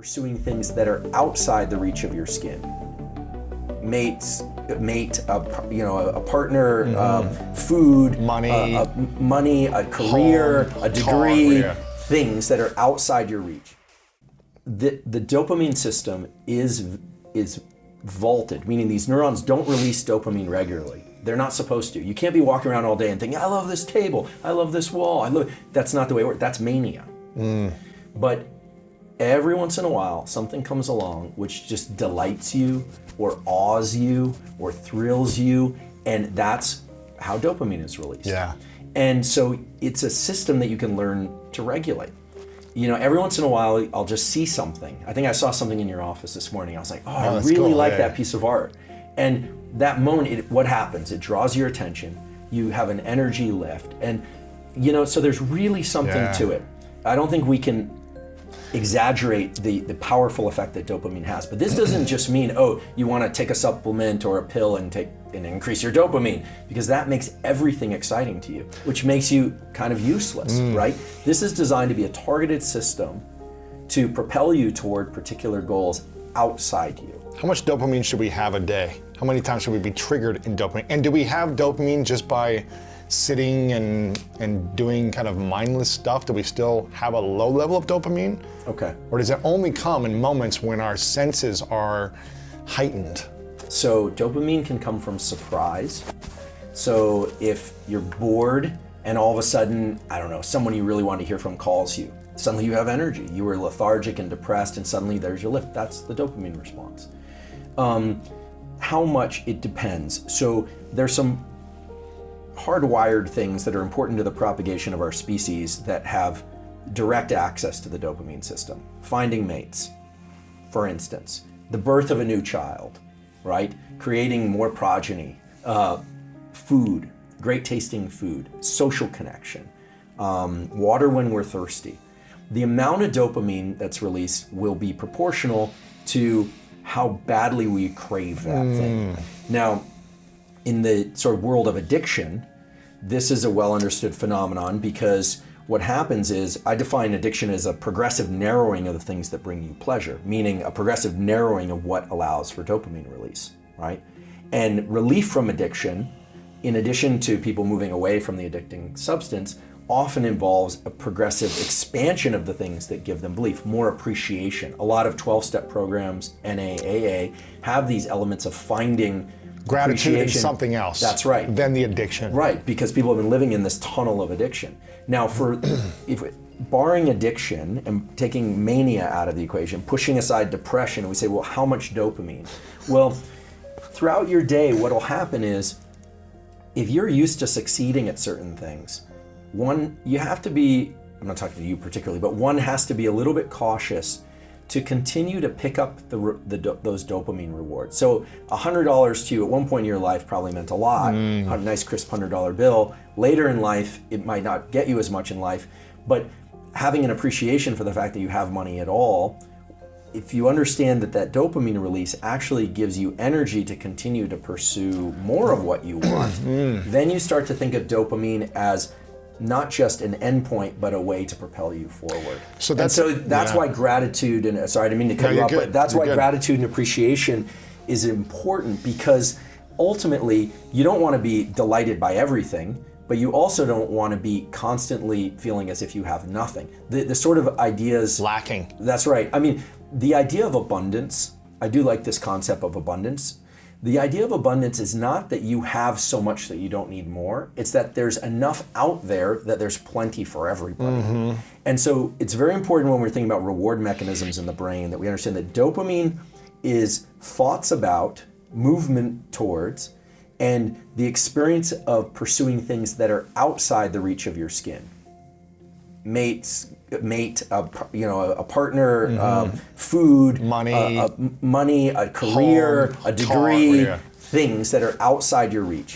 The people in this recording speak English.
pursuing things that are outside the reach of your skin. Mate, a partner, food, money, money, a career, home, a degree, car, things that are outside your reach. The dopamine system is vaulted, meaning these neurons don't release dopamine regularly. They're not supposed to. You can't be walking around all day and thinking, I love this table, I love this wall, that's not the way it works. That's mania. But every once in a while, something comes along which just delights you or awes you or thrills you, and that's how dopamine is released. Yeah. And so it's a system that you can learn to regulate. You know, every once in a while, I'll just see something. I think I saw something in your office this morning. I was like, I that's really cool. like Yeah. that piece of art. And that moment, what happens? It draws your attention. You have an energy lift. And, so there's really something to it. I don't think we can exaggerate the powerful effect that dopamine has. But this doesn't just mean, you want to take a supplement or a pill and increase your dopamine, because that makes everything exciting to you, which makes you kind of useless, right? This is designed to be a targeted system to propel you toward particular goals outside you. How much dopamine should we have a day? How many times should we be triggered in dopamine? And do we have dopamine just by sitting and doing kind of mindless stuff? Do we still have a low level of dopamine? Okay. Or does it only come in moments when our senses are heightened? So dopamine can come from surprise. So if you're bored and all of a sudden, someone you really want to hear from calls you, suddenly you have energy. You were lethargic and depressed and suddenly there's your lift. That's the dopamine response. How much, it depends. So there's some hardwired things that are important to the propagation of our species that have direct access to the dopamine system. Finding mates, for instance, the birth of a new child, right? Creating more progeny, food, great tasting food, social connection, water when we're thirsty. The amount of dopamine that's released will be proportional to how badly we crave that thing. Now, in the sort of world of addiction, this is a well understood phenomenon, because what happens is, I define addiction as a progressive narrowing of the things that bring you pleasure, meaning a progressive narrowing of what allows for dopamine release, right? And relief from addiction, in addition to people moving away from the addicting substance, often involves a progressive expansion of the things that give them relief, more appreciation. A lot of 12-step programs, NA, AA, have these elements of finding Gratitude and something else. That's right. Than the addiction. Right, because people have been living in this tunnel of addiction. Now, barring addiction and taking mania out of the equation, pushing aside depression, we say, well, how much dopamine? Well, throughout your day, what'll happen is, if you're used to succeeding at certain things, you have to be, I'm not talking to you particularly, but one has to be a little bit cautious to continue to pick up those dopamine rewards. So $100 to you at one point in your life probably meant a lot, a nice crisp $100 bill. Later in life, it might not get you as much in life, but having an appreciation for the fact that you have money at all, if you understand that dopamine release actually gives you energy to continue to pursue more of what you want, then you start to think of dopamine as not just an endpoint, but a way to propel you forward. So that's why gratitude, and sorry, I didn't mean to cut you off, but that's why gratitude and appreciation is important, because ultimately you don't want to be delighted by everything, but you also don't want to be constantly feeling as if you have nothing. The sort of ideas... Lacking. That's right. I mean, the idea of abundance, I do like this concept of abundance. The idea of abundance is not that you have so much that you don't need more. It's that there's enough out there that there's plenty for everybody. And so it's very important when we're thinking about reward mechanisms in the brain that we understand that dopamine is thoughts about, movement towards, and the experience of pursuing things that are outside the reach of your skin. A partner, food, money, money, a career, home, a degree, car, things that are outside your reach.